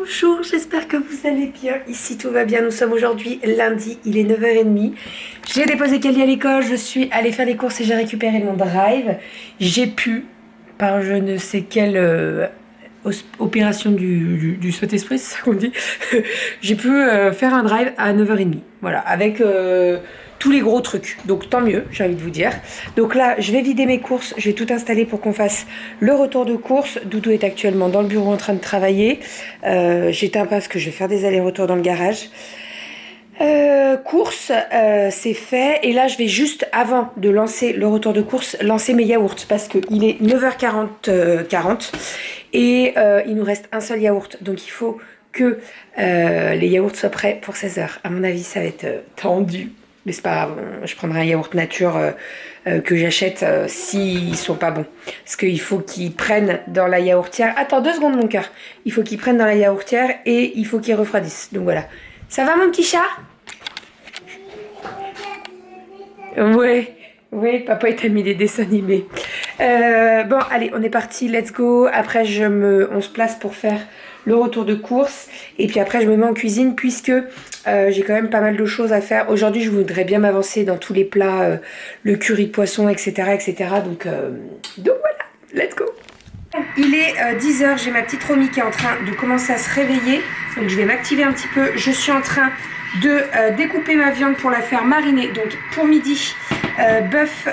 Bonjour, j'espère que vous allez bien. Ici tout va bien, nous sommes aujourd'hui lundi, il est 9h30. J'ai déposé Kali à l'école, je suis allée faire des courses et j'ai récupéré mon drive. J'ai pu, par je ne sais quelle opération du Saint-Esprit, c'est ça qu'on dit, j'ai pu faire un drive à 9h30. Voilà, avec tous les gros trucs. Donc tant mieux, j'ai envie de vous dire. Donc là, je vais vider mes courses, je vais tout installer pour qu'on fasse le retour de course. Doudou est actuellement dans le bureau en train de travailler. J'éteins pas parce que je vais faire des allers-retours dans le garage. Course, c'est fait. Et là, je vais juste, avant de lancer le retour de course, lancer mes yaourts. Parce qu'il est 9h40 et il nous reste un seul yaourt. Donc il faut que les yaourts soient prêts pour 16h. À mon avis, ça va être tendu. Mais c'est pas grave, je prendrai un yaourt nature que j'achète s'ils sont pas bons. Parce qu'il faut qu'ils prennent dans la yaourtière. Attends 2 secondes mon cœur. Il faut qu'ils prennent dans la yaourtière et il faut qu'ils refroidissent. Donc voilà. Ça va mon petit chat? Ouais. Oui, papa il t'a mis des dessins animés. Bon, allez, on est parti, let's go. Après, on se place pour faire le retour de course. Et puis après, je me mets en cuisine puisque j'ai quand même pas mal de choses à faire. Aujourd'hui, je voudrais bien m'avancer dans tous les plats, le curry de poisson, etc. etc. Donc voilà, let's go. Il est 10h, j'ai ma petite Romy qui est en train de commencer à se réveiller. Donc je vais m'activer un petit peu. Je suis en train de découper ma viande pour la faire mariner. Donc pour midi, bœuf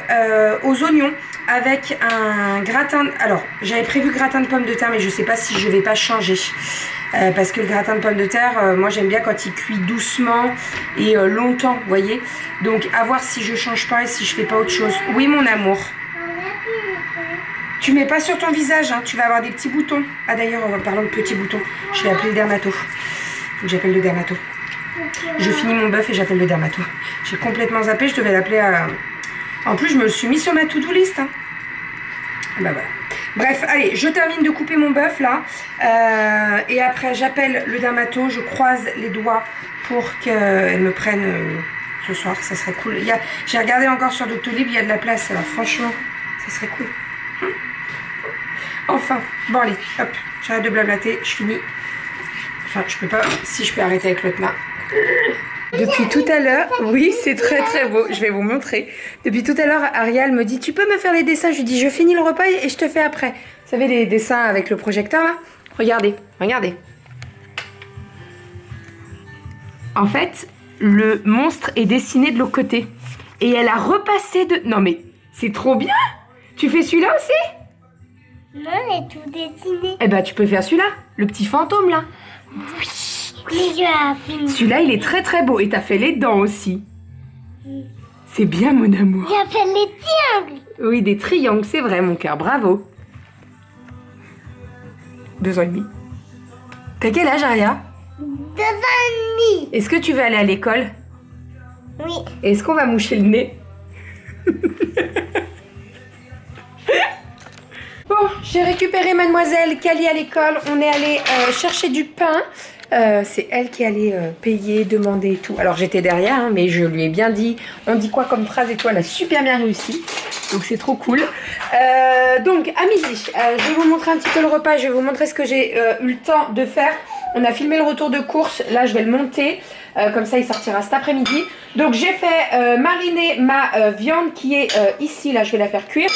aux oignons avec un gratin. Alors j'avais prévu gratin de pommes de terre, mais je sais pas si je vais pas changer. Parce que le gratin de pommes de terre, moi j'aime bien quand il cuit doucement et longtemps, vous voyez. Donc à voir si je change pas et si je fais pas autre chose. Oui mon amour. Tu mets pas sur ton visage, hein, tu vas avoir des petits boutons. Ah d'ailleurs, en parlant de petits boutons, je vais appeler le dermato. Faut que j'appelle le dermato. Je finis mon bœuf et j'appelle le dermato. J'ai complètement zappé, je devais l'appeler à... En plus, je me le suis mis sur ma to-do list. Hein. Bah voilà. Bref, allez, je termine de couper mon bœuf là. Et après, j'appelle le dermato, je croise les doigts pour qu'elle me prenne ce soir. Ça serait cool. J'ai regardé encore sur Doctolib, il y a de la place. Alors franchement, ça serait cool. Enfin, bon allez, hop, j'arrête de blablater, je finis. Enfin, je peux pas, si je peux arrêter avec l'autre main. Depuis tout à l'heure, oui, c'est très très beau, je vais vous montrer. Depuis tout à l'heure, Ariel me dit, tu peux me faire les dessins? Je lui dis, je finis le repas et je te fais après. Vous savez les dessins avec le projecteur là? Regardez, regardez. En fait, le monstre est dessiné de l'autre côté. Et elle a repassé de... Non mais, c'est trop bien! Tu fais celui-là aussi? Non, elle est tout dessiné. Eh ben, tu peux faire celui-là, le petit fantôme là. Oui, je l'ai fini. Celui-là, il est très très beau. Et t'as fait les dents aussi. C'est bien, mon amour. J'ai fait les triangles. Oui, des triangles, c'est vrai, mon cœur. Bravo. 2 ans et demi. T'as quel âge, Aria? 2 ans et demi. Est-ce que tu veux aller à l'école? Oui. Est-ce qu'on va moucher le nez? Bon, j'ai récupéré mademoiselle Kali à l'école. On est allé chercher du pain. C'est elle qui allait payer, demander et tout. Alors j'étais derrière, hein, mais je lui ai bien dit. On dit quoi comme phrase et tout. Elle a super bien réussi. Donc c'est trop cool. Donc à midi, je vais vous montrer un petit peu le repas. Je vais vous montrer ce que j'ai eu le temps de faire. On a filmé le retour de course. Là, je vais le monter. Comme ça, il sortira cet après-midi. Donc j'ai fait mariner ma viande qui est ici. Là, je vais la faire cuire.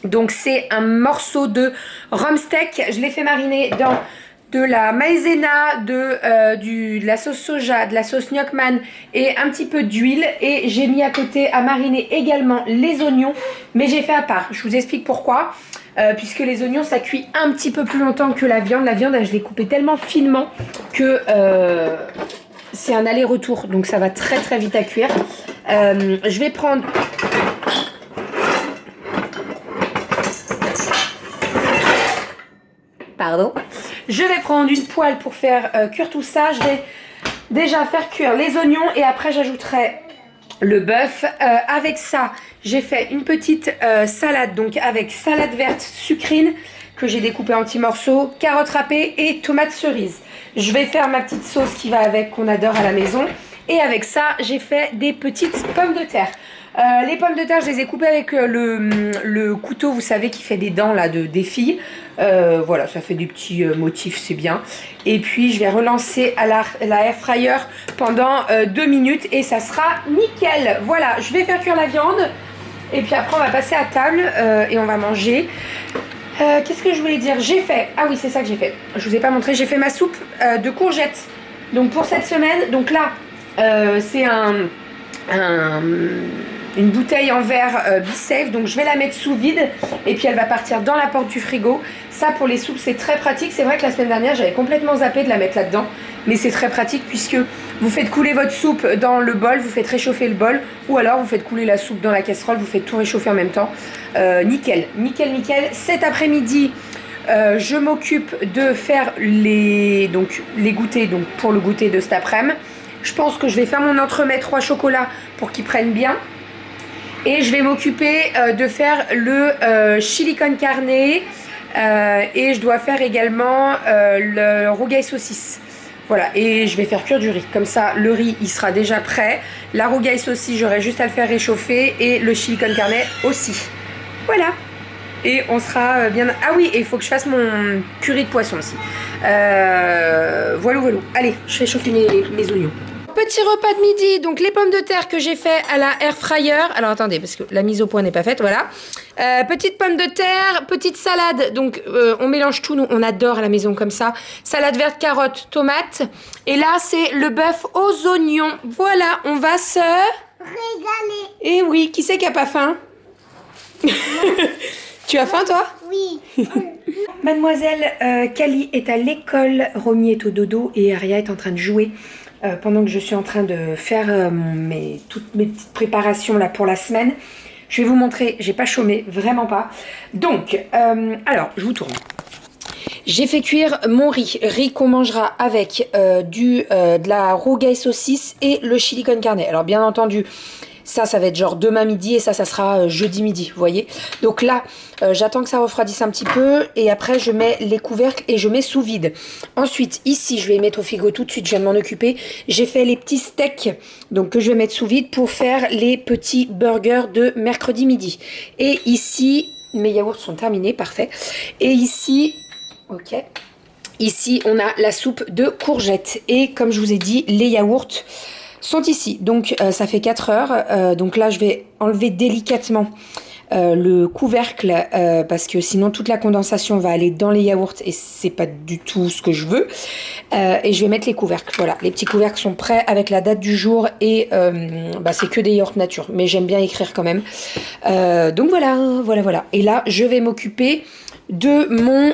Donc c'est un morceau de rhum steak, je l'ai fait mariner dans de la maïzena, de la sauce soja, de la sauce gnocchman et un petit peu d'huile. Et j'ai mis à côté à mariner également les oignons, mais j'ai fait à part. Je vous explique pourquoi. Puisque les oignons ça cuit un petit peu plus longtemps que la viande. La viande je l'ai coupée tellement finement que c'est un aller-retour. Donc ça va très très vite à cuire. Je vais prendre... Pardon. Je vais prendre une poêle pour faire cuire tout ça. Je vais déjà faire cuire les oignons et après j'ajouterai le bœuf. Avec ça, j'ai fait une petite salade, donc avec salade verte sucrine que j'ai découpée en petits morceaux, carottes râpées et tomates cerises. Je vais faire ma petite sauce qui va avec, qu'on adore à la maison. Et avec ça, j'ai fait des petites pommes de terre. Les pommes de terre, je les ai coupées avec le couteau, vous savez, qui fait des dents là des filles. Voilà, ça fait des petits motifs, c'est bien. Et puis, je vais relancer à la air fryer pendant 2 minutes et ça sera nickel. Voilà, je vais faire cuire la viande et puis après, on va passer à table et on va manger. Qu'est-ce que je voulais dire? J'ai fait, ah oui, c'est ça que j'ai fait. Je vous ai pas montré, j'ai fait ma soupe de courgettes. Donc pour cette semaine, donc là, c'est une bouteille en verre Be-Safe, donc je vais la mettre sous vide et puis elle va partir dans la porte du frigo. Ça pour les soupes c'est très pratique. C'est vrai que la semaine dernière j'avais complètement zappé de la mettre là-dedans, mais c'est très pratique puisque vous faites couler votre soupe dans le bol, vous faites réchauffer le bol, ou alors vous faites couler la soupe dans la casserole, vous faites tout réchauffer en même temps. Nickel, nickel, nickel. Cet après-midi je m'occupe de faire les goûters, donc pour le goûter de cet après-midi. Je pense que je vais faire mon entremets 3 chocolats pour qu'ils prennent bien. Et je vais m'occuper de faire le chili con carne et je dois faire également le rougail saucisse. Voilà, et je vais faire cuire du riz. Comme ça, le riz, il sera déjà prêt. La rougail saucisse, j'aurai juste à le faire réchauffer et le chili con carne aussi. Voilà. Et on sera bien... Ah oui, et il faut que je fasse mon curry de poisson aussi. Voilà, voilà. Allez, je fais chauffer mes oignons. Petit repas de midi, donc les pommes de terre que j'ai fait à la air fryer. Alors attendez, parce que la mise au point n'est pas faite, voilà. Petite pomme de terre, petite salade. Donc on mélange tout, nous on adore à la maison comme ça. Salade verte, carotte, tomate. Et là c'est le bœuf aux oignons. Voilà, on va se... régaler. Et oui, qui c'est qui a pas faim? Tu as faim toi? Oui. Mademoiselle Kali est à l'école, Romy est au dodo et Aria est en train de jouer. Pendant que je suis en train de faire toutes mes petites préparations là pour la semaine. Je vais vous montrer, j'ai pas chômé, vraiment pas. Donc, alors, je vous tourne. J'ai fait cuire mon riz qu'on mangera avec de la rougail saucisse et le chili con carne. Alors bien entendu, ça va être genre demain midi et ça sera jeudi midi, vous voyez. Donc là, j'attends que ça refroidisse un petit peu et après je mets les couvercles et je mets sous vide. Ensuite, ici, je vais les mettre au frigo tout de suite, je viens de m'en occuper. J'ai fait les petits steaks donc que je vais mettre sous vide pour faire les petits burgers de mercredi midi. Et ici, mes yaourts sont terminés, parfait. Et ici, ok. Ici, on a la soupe de courgettes et comme je vous ai dit, les yaourts sont ici. Donc ça fait 4 heures. Donc là je vais enlever délicatement le couvercle parce que sinon toute la condensation va aller dans les yaourts et c'est pas du tout ce que je veux. Et je vais mettre les couvercles. Voilà, les petits couvercles sont prêts avec la date du jour et c'est que des yaourts nature. Mais j'aime bien écrire quand même. Donc voilà. Et là je vais m'occuper de mon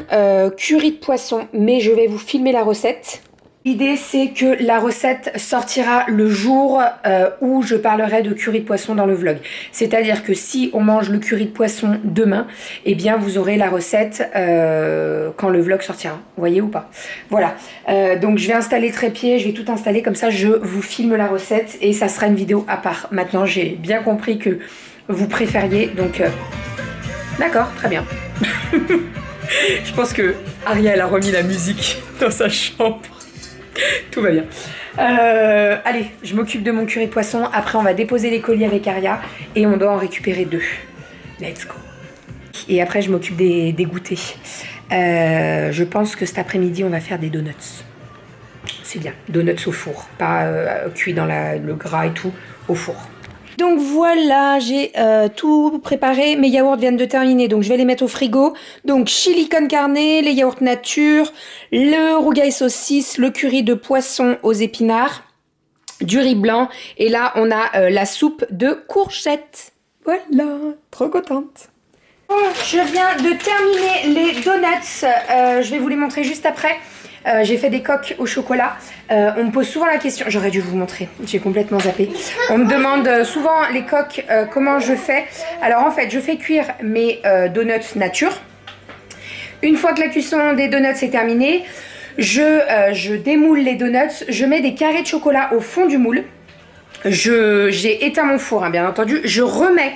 curry de poisson. Mais je vais vous filmer la recette. L'idée c'est que la recette sortira le jour où je parlerai de curry de poisson dans le vlog. C'est-à-dire que si on mange le curry de poisson demain, eh bien vous aurez la recette quand le vlog sortira. Vous voyez ou pas? Voilà. Donc je vais installer le trépied, je vais tout installer comme ça je vous filme la recette et ça sera une vidéo à part. Maintenant j'ai bien compris que vous préfériez donc... D'accord, très bien. Je pense que Ariel a remis la musique dans sa chambre. Tout va bien. Allez, je m'occupe de mon curry de poisson. Après, on va déposer les colis avec Aria et on doit en récupérer 2. Let's go. Et après, je m'occupe des goûters. Je pense que cet après-midi, on va faire des donuts. C'est bien. Donuts au four. Pas cuits dans le gras et tout. Au four. Donc voilà, j'ai tout préparé. Mes yaourts viennent de terminer, donc je vais les mettre au frigo. Donc chili con carne, les yaourts nature, le rougail saucisse, le curry de poisson aux épinards, du riz blanc. Et là, on a la soupe de courgettes. Voilà, trop contente. Bon, je viens de terminer les donuts. Je vais vous les montrer juste après. J'ai fait des coques au chocolat. On me pose souvent la question, j'aurais dû vous montrer, j'ai complètement zappé. On me demande souvent les coques, comment je fais. Alors en fait, je fais cuire mes donuts nature. Une fois que la cuisson des donuts est terminée, je démoule les donuts, je mets des carrés de chocolat au fond du moule. J'ai éteint mon four, hein, bien entendu. Je remets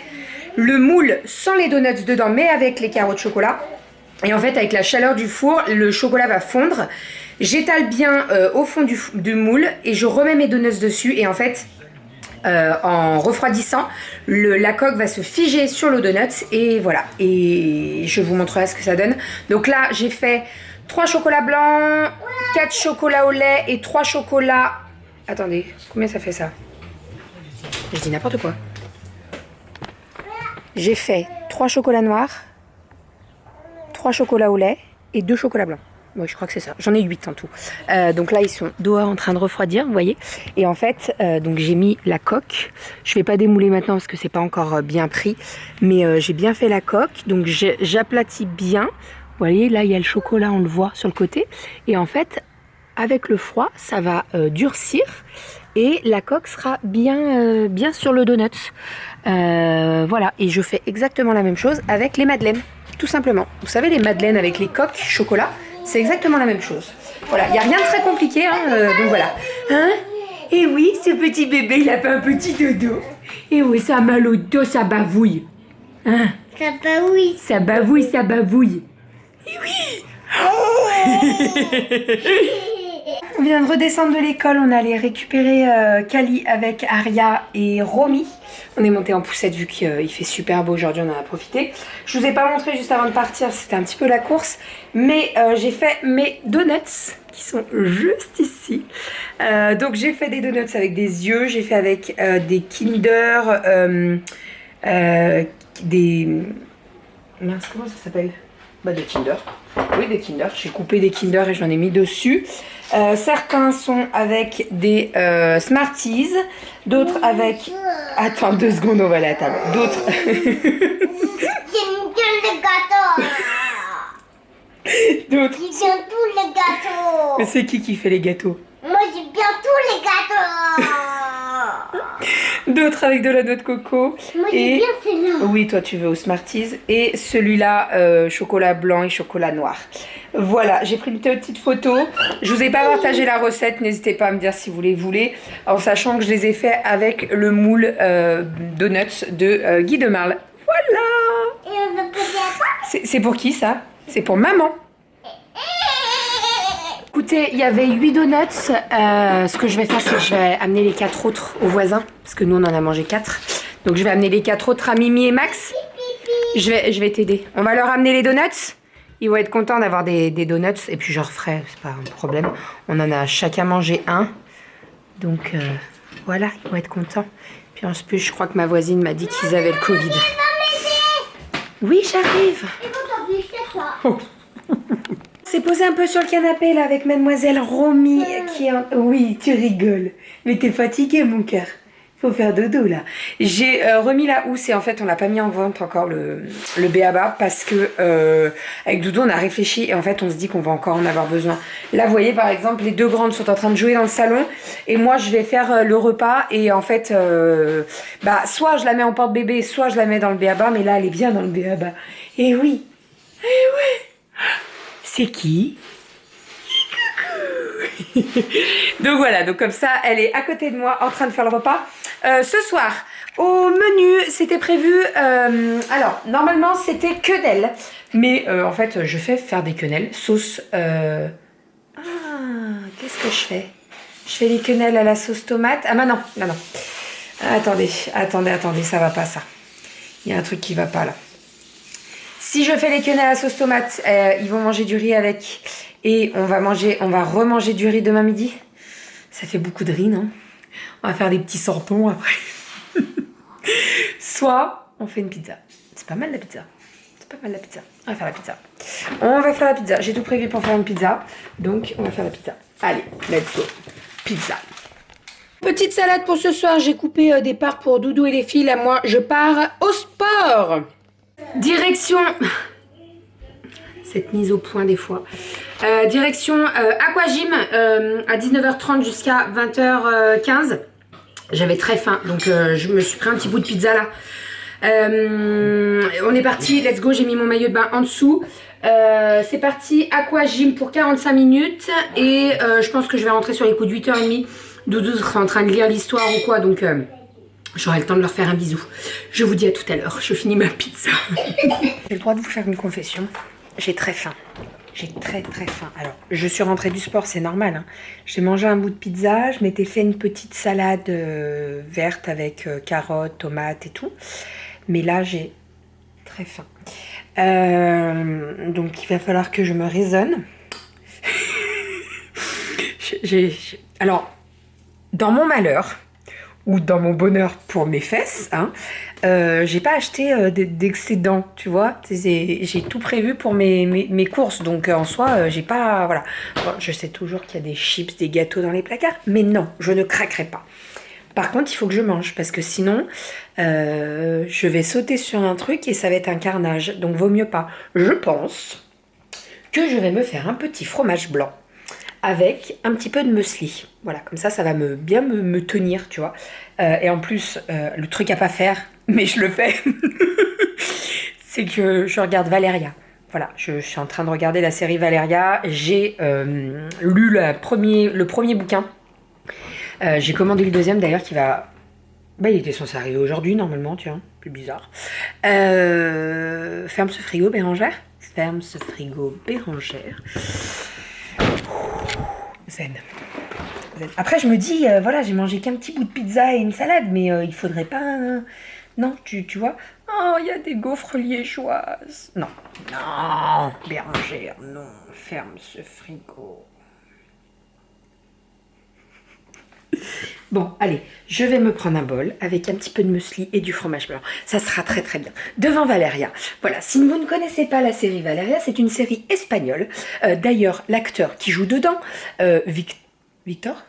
le moule sans les donuts dedans, mais avec les carreaux de chocolat. Et en fait, avec la chaleur du four, le chocolat va fondre. J'étale bien au fond du moule et je remets mes donuts dessus. Et en fait, en refroidissant, la coque va se figer sur le donut et voilà. Et je vous montrerai ce que ça donne. Donc là, j'ai fait 3 chocolats blancs, 4 chocolats au lait et 3 chocolats... Attendez, combien ça fait ça? Je dis n'importe quoi. J'ai fait 3 chocolats noirs, 3 chocolats au lait et 2 chocolats blancs. Oui, je crois que c'est ça. J'en ai 8 en tout. Donc là, ils sont dehors en train de refroidir, vous voyez. Et en fait, donc j'ai mis la coque. Je vais pas démouler maintenant parce que c'est pas encore bien pris. Mais j'ai bien fait la coque. Donc j'aplatis bien. Vous voyez, là, il y a le chocolat, on le voit sur le côté. Et en fait, avec le froid, ça va durcir. Et la coque sera bien, bien sur le donut. Voilà. Et je fais exactement la même chose avec les madeleines. Tout simplement. Vous savez, les madeleines avec les coques chocolat, c'est exactement la même chose. Voilà, il n'y a rien de très compliqué, hein, donc voilà. Hein? Et oui, ce petit bébé, il a fait un petit dodo. Et oui, ça a mal au dos, ça bavouille. Hein? Ça bavouille. Ça bavouille, ça bavouille. Et oui. On vient de redescendre de l'école, on allait récupérer Kali avec Aria et Romy. On est monté en poussette vu qu'il fait super beau aujourd'hui, on en a profité. Je vous ai pas montré juste avant de partir, c'était un petit peu la course. Mais j'ai fait mes donuts qui sont juste ici. Donc j'ai fait des donuts avec des yeux, j'ai fait avec des Kinder, des... Mince, comment ça s'appelle? Bah des Kinder. Oui, des Kinder. J'ai coupé des Kinder et j'en ai mis dessus. Certains sont avec des Smarties, d'autres avec... Attends 2 secondes, on va aller à la table. D'autres... J'aime bien les gâteaux. D'autres... J'aime tous les gâteaux. Mais c'est qui fait les gâteaux? Moi, j'aime bien tous les gâteaux. D'autres avec de la noix de coco. Moi, j'aime bien celui-là. Oui, toi tu veux aux Smarties. Et celui-là, chocolat blanc et chocolat noir. Voilà, j'ai pris une petite photo. Je vous ai pas partagé la recette, n'hésitez pas à me dire si vous les voulez. En sachant que je les ai fait avec le moule donuts de Guy de Marle. Voilà. Et on va poser à quoi? C'est pour qui ça? C'est pour maman. Écoutez, il y avait 8 donuts. Ce que je vais faire, c'est que je vais amener les 4 autres aux voisins. Parce que nous, on en a mangé 4. Donc, je vais amener les 4 autres à Mimi et Max. Je vais t'aider. On va leur amener les donuts. Ils vont être contents d'avoir des donuts. Et puis, je referai, c'est pas un problème. On en a chacun mangé un. Donc, voilà, ils vont être contents. Puis, en plus, je crois que ma voisine m'a dit qu'ils avaient le Covid. Oui, j'arrive. Oh. C'est posé un peu sur le canapé là avec mademoiselle Romy qui est en... Oui, tu rigoles. Mais t'es fatiguée mon cœur. Faut faire dodo là. J'ai remis la housse et en fait on l'a pas mis en vente encore le B.A.B.A. parce que avec Doudou on a réfléchi et en fait on se dit qu'on va encore en avoir besoin. Là vous voyez par exemple les 2 grandes sont en train de jouer dans le salon et moi je vais faire le repas et en fait bah soit je la mets en porte-bébé soit je la mets dans le B.A.B.A. mais là elle est bien dans le B.A.B.A. Et oui. Et oui. C'est qui? Donc voilà, donc comme ça, elle est à côté de moi en train de faire le repas. Ce soir, au menu, c'était prévu... alors, normalement, c'était quenelle. Mais en fait, je fais faire des quenelles. Sauce... Ah, qu'est-ce que je fais? Je fais les quenelles à la sauce tomate. Ah bah non, non, non. Attendez, ça va pas ça. Il y a un truc qui va pas là. Si je fais les quenelles à la sauce tomate, ils vont manger du riz avec. Et on va remanger du riz demain midi. Ça fait beaucoup de riz, non? On va faire des petits sortons après. Soit on fait une pizza. C'est pas mal la pizza. On va faire la pizza. J'ai tout prévu pour faire une pizza. Donc on va faire la pizza. Allez, let's go. Pizza. Petite salade pour ce soir. J'ai coupé des parts pour Doudou et les filles. Là, moi, je pars au sport. Direction... Cette mise au point des fois. Direction Aquagym à 19h30 jusqu'à 20h15. J'avais très faim, donc je me suis pris un petit bout de pizza là. On est parti, let's go, j'ai mis mon maillot de bain en dessous. C'est parti, Aquagym pour 45 minutes. Et je pense que je vais rentrer sur les coups de 8h30. Doudou sera en train de lire l'histoire ou quoi, donc... j'aurai le temps de leur faire un bisou. Je vous dis à tout à l'heure. Je finis ma pizza. J'ai le droit de vous faire une confession. J'ai très faim. J'ai très très faim. Alors, je suis rentrée du sport, c'est normal, hein. J'ai mangé un bout de pizza, je m'étais fait une petite salade verte avec carottes, tomates et tout. Mais là, j'ai très faim. Donc, il va falloir que je me raisonne. Alors, dans mon malheur, ou dans mon bonheur pour mes fesses, hein, j'ai pas acheté d'excédent, tu vois. J'ai tout prévu pour mes courses, donc en soi, j'ai pas... Voilà. Bon, je sais toujours qu'il y a des chips, des gâteaux dans les placards, mais non, je ne craquerai pas. Par contre, il faut que je mange, parce que sinon, je vais sauter sur un truc et ça va être un carnage, donc vaut mieux pas. Je pense que je vais me faire un petit fromage blanc avec un petit peu de muesli. Voilà, comme ça va bien me tenir, tu vois. Et en plus, le truc à pas faire, mais je le fais, c'est que je regarde Valeria. Voilà, je suis en train de regarder la série Valeria. J'ai lu le premier bouquin. J'ai commandé le deuxième d'ailleurs qui va... Bah, il était censé arriver aujourd'hui normalement, tiens, plus bizarre. Ferme ce frigo, Bérangère. Ferme ce frigo, Bérangère. Zen. Après, je me dis, voilà, j'ai mangé qu'un petit bout de pizza et une salade, mais il faudrait pas... Non, tu vois. Oh, il y a des gaufres liégeoises. Non, non, Bérangère, non, ferme ce frigo. Bon, allez, je vais me prendre un bol avec un petit peu de muesli et du fromage blanc. Ça sera très très bien. Devant Valeria. Voilà, si vous ne connaissez pas la série Valeria, c'est une série espagnole. D'ailleurs, l'acteur qui joue dedans, Victor?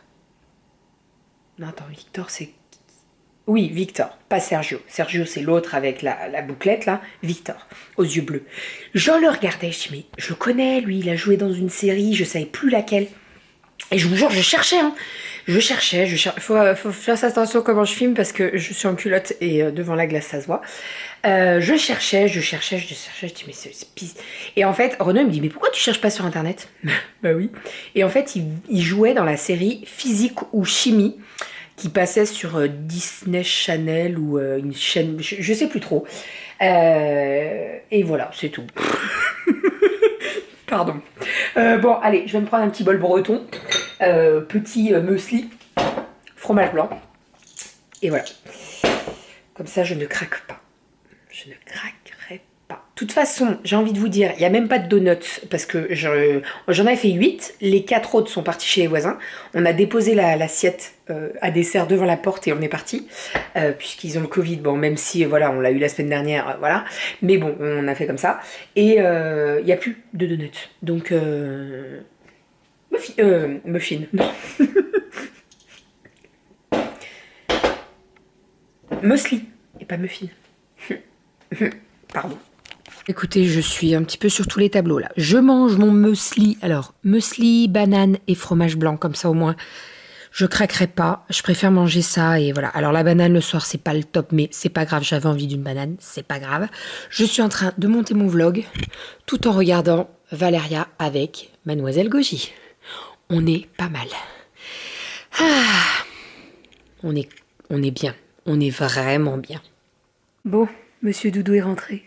Non, attends, Victor, c'est... Oui, Victor, pas Sergio. Sergio, c'est l'autre avec la bouclette, là. Victor, aux yeux bleus. Je le regardais, je dis, mais je le connais, lui, il a joué dans une série, je savais plus laquelle. Et je vous jure, je cherchais, hein. Je cherchais. Faut faire attention comment je filme parce que je suis en culotte et devant la glace, ça se voit. Je cherchais, je dis, mais c'est pisse. Et en fait, Renaud il me dit, mais pourquoi tu cherches pas sur Internet? Bah oui. Et en fait, il jouait dans la série Physique ou Chimie qui passait sur Disney Channel ou une chaîne, je sais plus trop. Et voilà, c'est tout. Pardon. Bon, allez, je vais me prendre un petit bol breton. Petit muesli, fromage blanc. Et voilà. Comme ça, je ne craque pas. Je ne craquerai pas. De toute façon, j'ai envie de vous dire, il n'y a même pas de donuts parce que j'en avais fait 8. Les 4 autres sont partis chez les voisins. On a déposé l'assiette à dessert devant la porte et on est parti. Puisqu'ils ont le Covid. Bon, même si, voilà, on l'a eu la semaine dernière, voilà. Mais bon, on a fait comme ça. Et il n'y a plus de donuts. Donc, muffin, non. Muesli, et pas muffin. Pardon. Écoutez, je suis un petit peu sur tous les tableaux là. Je mange mon muesli. Alors, muesli, banane et fromage blanc, comme ça au moins, je craquerai pas. Je préfère manger ça et voilà. Alors la banane le soir, c'est pas le top, mais c'est pas grave. J'avais envie d'une banane, c'est pas grave. Je suis en train de monter mon vlog tout en regardant Valeria avec Mademoiselle Goji. On est pas mal. Ah, on est bien. On est vraiment bien. Bon, Monsieur Doudou est rentré.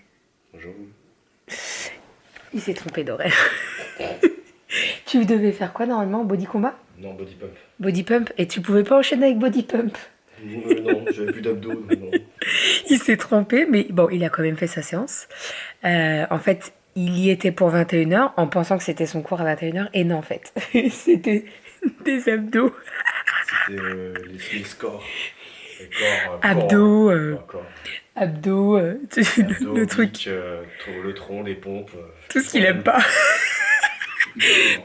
Bonjour. Il s'est trompé d'horaire. Tu devais faire quoi normalement? Body combat? Non, body pump. Body pump? Et tu pouvais pas enchaîner avec body pump? Non, j'avais plus d'abdos. Non. Il s'est trompé, mais bon, il a quand même fait sa séance. En fait, il y était pour 21h en pensant que c'était son cours à 21h. Et non, en fait, c'était des abdos. C'était les scores. Les corps, Abdos, corps. abdos, Abdos, le truc, bic, le tronc, les pompes. tout ce qu'il aime pas.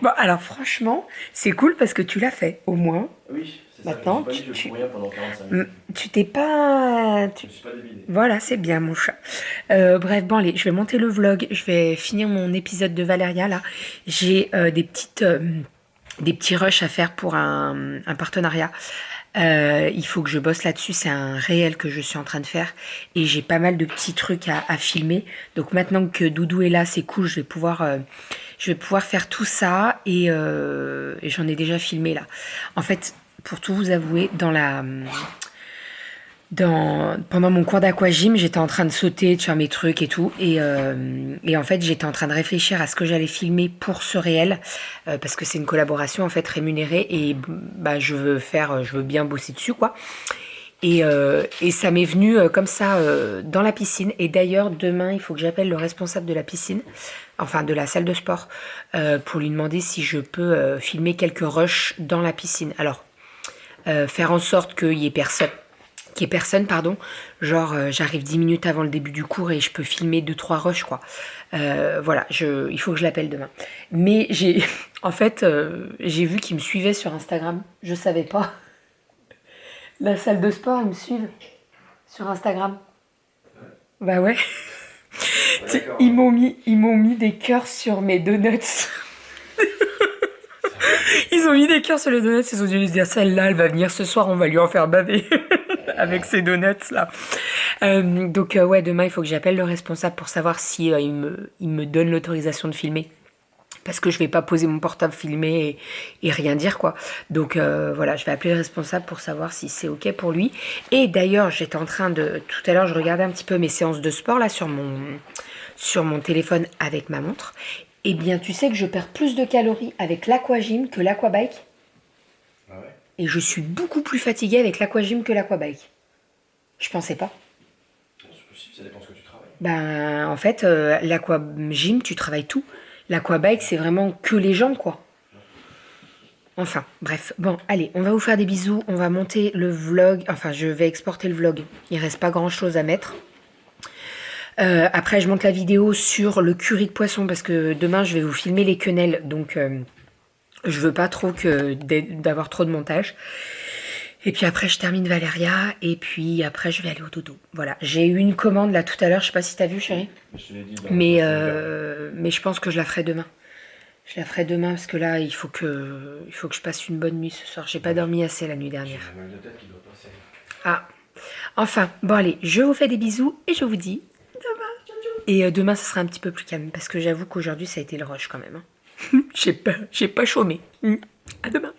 Bon, alors franchement, c'est cool parce que tu l'as fait, au moins. Oui, c'est Maintenant, ça. Je me suis pas dit, je fous rien pendant 45 minutes. Tu t'es pas... Je me suis pas débilé. Voilà, c'est bien mon chat. Bref, bon allez, je vais monter le vlog, je vais finir mon épisode de Valeria là. J'ai des petits rushs à faire pour un partenariat. Il faut que je bosse là-dessus, c'est un réel que je suis en train de faire et j'ai pas mal de petits trucs à filmer. Donc maintenant que Doudou est là, c'est cool, je vais pouvoir faire tout ça et j'en ai déjà filmé là. En fait, pour tout vous avouer, Pendant mon cours d'aquagym, j'étais en train de sauter, de faire mes trucs et tout. Et en fait, j'étais en train de réfléchir à ce que j'allais filmer pour ce réel. Parce que c'est une collaboration en fait rémunérée. Et bah, je veux bien bosser dessus quoi. Et ça m'est venu comme ça dans la piscine. Et d'ailleurs, demain, il faut que j'appelle le responsable de la piscine, enfin de la salle de sport, pour lui demander si je peux filmer quelques rushs dans la piscine. Alors, faire en sorte qu'il y ait personne, pardon. Genre, j'arrive 10 minutes avant le début du cours et je peux filmer 2-3 rushs, quoi. Voilà, il faut que je l'appelle demain. Mais en fait, j'ai vu qu'il me suivait sur Instagram. Je savais pas. La salle de sport, ils me suivent sur Instagram. Bah ouais. Ils m'ont mis des cœurs sur mes donuts. Ils ont mis des cœurs sur les donuts. Ils ont dû se dire, celle-là, elle va venir ce soir, on va lui en faire baver. Avec ces donuts là. Donc ouais, demain, il faut que j'appelle le responsable pour savoir si il me donne l'autorisation de filmer. Parce que je vais pas poser mon portable filmé et rien dire quoi. Donc voilà, je vais appeler le responsable pour savoir si c'est ok pour lui. Et d'ailleurs, j'étais en train de... Tout à l'heure, je regardais un petit peu mes séances de sport là sur mon téléphone avec ma montre. Eh bien, tu sais que je perds plus de calories avec l'aquagym que l'aquabike. Ah ouais? Et je suis beaucoup plus fatiguée avec l'aquagym que l'aquabike. Je pensais pas. C'est possible, ça dépend ce que tu travailles. Ben, en fait, l'aquagym, tu travailles tout. L'aquabike, c'est vraiment que les jambes, quoi. Enfin, bref. Bon, allez, on va vous faire des bisous. On va monter le vlog. Enfin, je vais exporter le vlog. Il reste pas grand-chose à mettre. Après, je monte la vidéo sur le curry de poisson parce que demain, je vais vous filmer les quenelles. Donc, je veux pas trop d'avoir trop de montage. Et puis après, je termine Valéria. Et puis après, je vais aller au dodo. Voilà. J'ai eu une commande là tout à l'heure. Je sais pas si t'as vu, chérie. Je te l'ai dit. Mais je pense que je la ferai demain. Je la ferai demain parce que là, il faut que je passe une bonne nuit ce soir. J'ai pas dormi assez la nuit dernière. J'ai un mal de tête qui doit passer. Ah. Enfin, bon allez, je vous fais des bisous et je vous dis demain. Et demain, ce sera un petit peu plus calme parce que j'avoue qu'aujourd'hui, ça a été le rush quand même. Hein. J'ai pas chômé. À demain.